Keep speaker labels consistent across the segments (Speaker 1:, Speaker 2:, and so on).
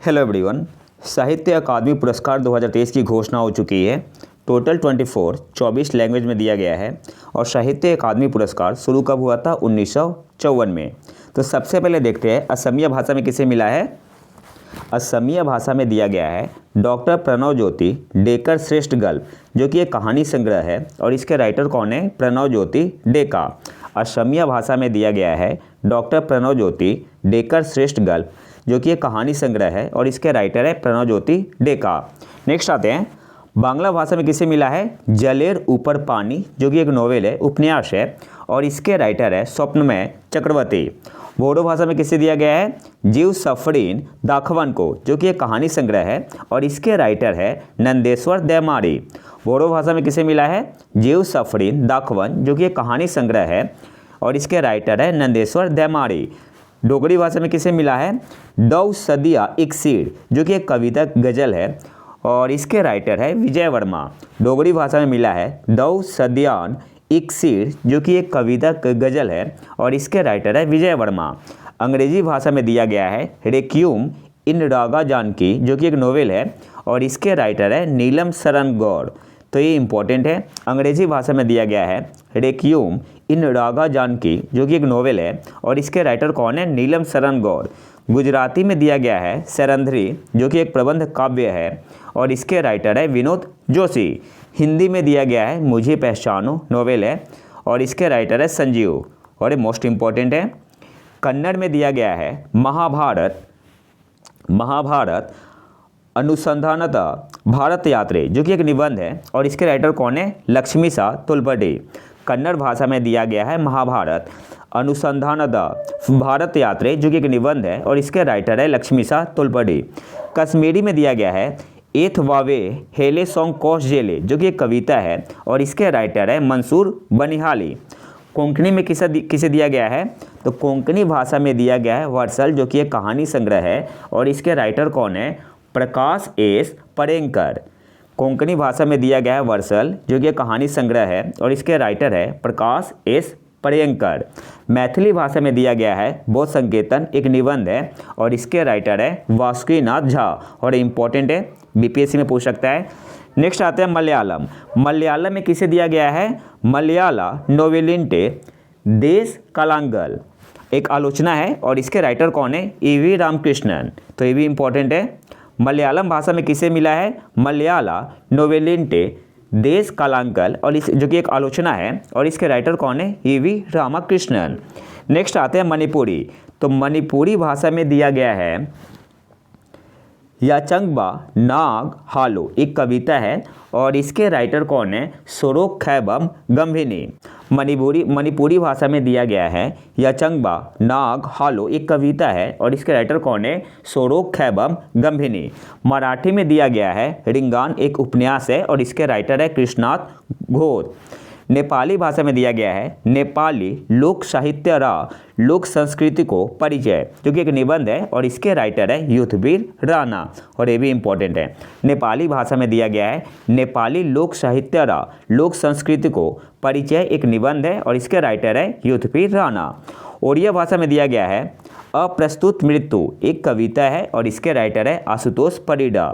Speaker 1: Hello everyone. साहित्य अकादमी पुरस्कार 2023 की घोषणा हो चुकी है। टोटल 24 लैंग्वेज में दिया गया है और साहित्य अकादमी पुरस्कार शुरू कब हुआ था? 1954 में। तो सबसे पहले देखते हैं असमिया भाषा में किसे मिला है। असमिया भाषा में दिया गया है डॉक्टर प्रणव ज्योति डेकर श्रेष्ठ गल्प, जो कि एक कहानी संग्रह है और इसके राइटर कौन है? प्रणव ज्योति डेका। असमिया भाषा में दिया गया है डॉक्टर प्रणव ज्योति डेकर श्रेष्ठ गल्प, जो कि एक कहानी संग्रह है और इसके राइटर है प्रणव ज्योति डेका। नेक्स्ट आते हैं बांग्ला भाषा में किसे मिला है? जलेर ऊपर पानी, जो कि एक नोवेल है, उपन्यास है और इसके राइटर है स्वप्नमय चक्रवर्ती। बोडो भाषा में किसे दिया गया है? जीव सफरीन दाखवन को, जो कि एक कहानी संग्रह है और इसके राइटर है नंदेश्वर दैमारी। बोडो भाषा में किसे मिला है? जीव सफरीन दाखवन, जो कि एक कहानी संग्रह है और इसके राइटर है नंदेश्वर दैमारी। डोगरी भाषा में किसे मिला है? दौ सदिया इकसीर, जो कि एक कविता गजल है और इसके राइटर है विजय वर्मा। डोगरी भाषा में मिला है दौ सदियान इकसीर, जो कि एक कविता गजल है और इसके राइटर है विजय वर्मा। अंग्रेजी भाषा में दिया गया है रेक्यूम इन रागा जानकी, जो कि एक नोवेल है और इसके राइटर है नीलम शरण गौड़। तो ये इंपॉर्टेंट है। अंग्रेजी भाषा में दिया गया है रेक्यूम इन रागा जानकी, जो कि एक नोवेल है और इसके राइटर कौन है? नीलम शरण गौड़। गुजराती में दिया गया है सरंधरी, जो कि एक प्रबंध काव्य है और इसके राइटर है विनोद जोशी। हिंदी में दिया गया है मुझे पहचानो, नोवेल है और इसके राइटर है संजीव और ये मोस्ट इम्पॉर्टेंट है। कन्नड़ में दिया गया है महाभारत अनुसंधानता भारत यात्रे, जो कि एक निबंध है और इसके राइटर कौन है? लक्ष्मी शाह तुलपटी। कन्नड़ भाषा में दिया गया है महाभारत अनुसंधानता भारत यात्रे, जो कि एक निबंध है और इसके राइटर है लक्ष्मी शाह तुलपटी। कश्मीरी में दिया गया है एथ वावे हेले सॉन्ग कोश जेले, जो कि एक कविता है और इसके राइटर है मंसूर बनिहाली। कोंकणी में किसे दिया गया है? तो कोंकणी भाषा में दिया गया है वर्सल, जो कि एक कहानी संग्रह है और इसके राइटर कौन है? प्रकाश एस परेंकर। कोंकणी भाषा में दिया गया है वर्सल, जो कि एक कहानी संग्रह है और इसके राइटर है प्रकाश एस परेंकर। मैथिली भाषा में दिया गया है बोध संकेतन, एक निबंध है और इसके राइटर है वासुकीनाथ झा और इम्पोर्टेंट है, बीपीएससी में पूछ सकता है। नेक्स्ट आते हैं मलयालम। मलयालम में किसे दिया गया है? मलयाला नोवेलिंटे देश कलांगल, एक आलोचना है और इसके राइटर कौन है? ईवी रामकृष्णन। तो ये भी इम्पोर्टेंट है। मलयालम भाषा में किसे मिला है? मलयाला नोवेलिंटे देश कालांकल और इस जो कि एक आलोचना है और इसके राइटर कौन है? ईवी रामकृष्णन। नेक्स्ट आते हैं मणिपुरी। तो मणिपुरी भाषा में दिया गया है याचंगबा नाग हालो, एक कविता है और इसके राइटर कौन है? सोरोक खैबम गंभिनी। मणिपुरी भाषा में दिया गया है याचंगबा नाग हालो, एक कविता है और इसके राइटर कौन है? सोरोक खैबम गंभिनी। मराठी में दिया गया है रिंगान, एक उपन्यास है और इसके राइटर है कृष्णात घोष। नेपाली भाषा में दिया गया है नेपाली लोक साहित्य रा लोक संस्कृति को परिचय, जो कि एक निबंध है और इसके राइटर है युद्धवीर राणा और ये भी इंपॉर्टेंट है। नेपाली भाषा में दिया गया है नेपाली लोक साहित्य रा लोक संस्कृति को परिचय, एक निबंध है और इसके राइटर है युद्धवीर राणा। ओडिया भाषा में दिया गया है अप्रस्तुत मृत्यु, एक कविता है और इसके राइटर है आशुतोष परिडा।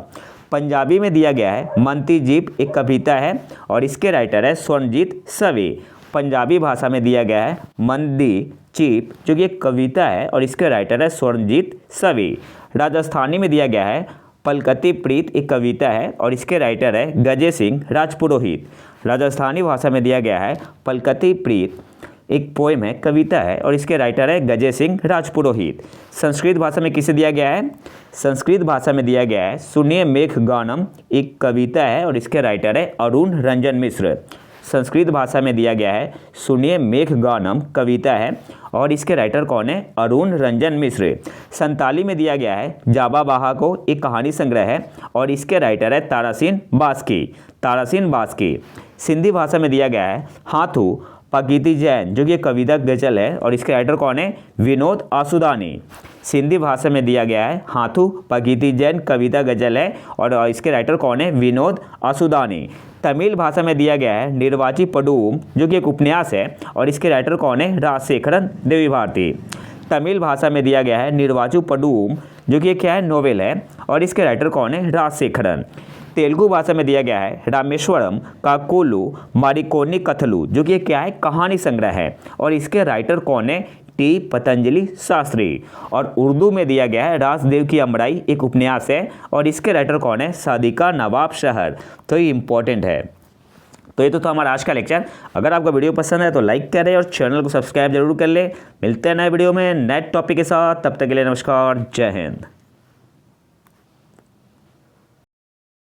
Speaker 1: पंजाबी में दिया गया है मनती जीप, एक कविता है और इसके राइटर है स्वर्णजीत सवी। पंजाबी भाषा में दिया गया है मंदी चीप, जो कि एक कविता है और इसके राइटर है स्वर्णजीत सवी। राजस्थानी में दिया गया है पलकती प्रीत, एक कविता है और इसके राइटर है गजे सिंह राजपुरोहित। राजस्थानी भाषा में दिया गया है पलकती प्रीत, एक पोएम है, कविता है और इसके राइटर है गजे सिंह राजपुरोहित। संस्कृत भाषा में किसे दिया गया है? संस्कृत भाषा में दिया गया है सुनिए मेघ गानम, एक कविता है और इसके राइटर है अरुण रंजन मिश्र। संस्कृत भाषा में दिया गया है सुनिए मेघ गानम, कविता है और इसके राइटर कौन है? अरुण रंजन मिश्र। संताली में दिया गया है जाबा बाहा को, एक कहानी संग्रह है और इसके राइटर है तारासिन बास्की। सिंधी भाषा में दिया गया है हाथू पगीती जैन, जो कि एक कविता गजल है और इसके राइटर कौन है? विनोद आसुदानी। सिंधी भाषा में दिया गया है हाथू पगीती जैन, कविता गजल है और इसके राइटर कौन है? विनोद आसुदानी। तमिल भाषा में दिया गया है निर्वाची पडूम, जो कि एक उपन्यास है और इसके राइटर कौन है? राजशेखरन देवी भारती। तमिल भाषा में दिया गया है निर्वाचु पडूम, जो कि क्या है, नोवेल है, और इसके राइटर कौन है, राजशेखरन। तेलुगु भाषा में दिया गया है रामेश्वरम काकोलू मारिकोनी कथलू, जो कि क्या है, कहानी संग्रह है, और इसके राइटर कौन है, टी पतंजलि शास्त्री। और उर्दू में दिया गया है राजदेव की अमराई, एक उपन्यास है, और इसके राइटर कौन है, सादिका नवाब शहर। तो ये इंपॉर्टेंट है। तो ये तो था हमारा आज का लेक्चर। अगर आपका वीडियो पसंद है तो लाइक करें और चैनल को सब्सक्राइब जरूर कर ले। मिलते हैं नए वीडियो में नए टॉपिक के साथ, तब तक के लिए नमस्कार, जय हिंद।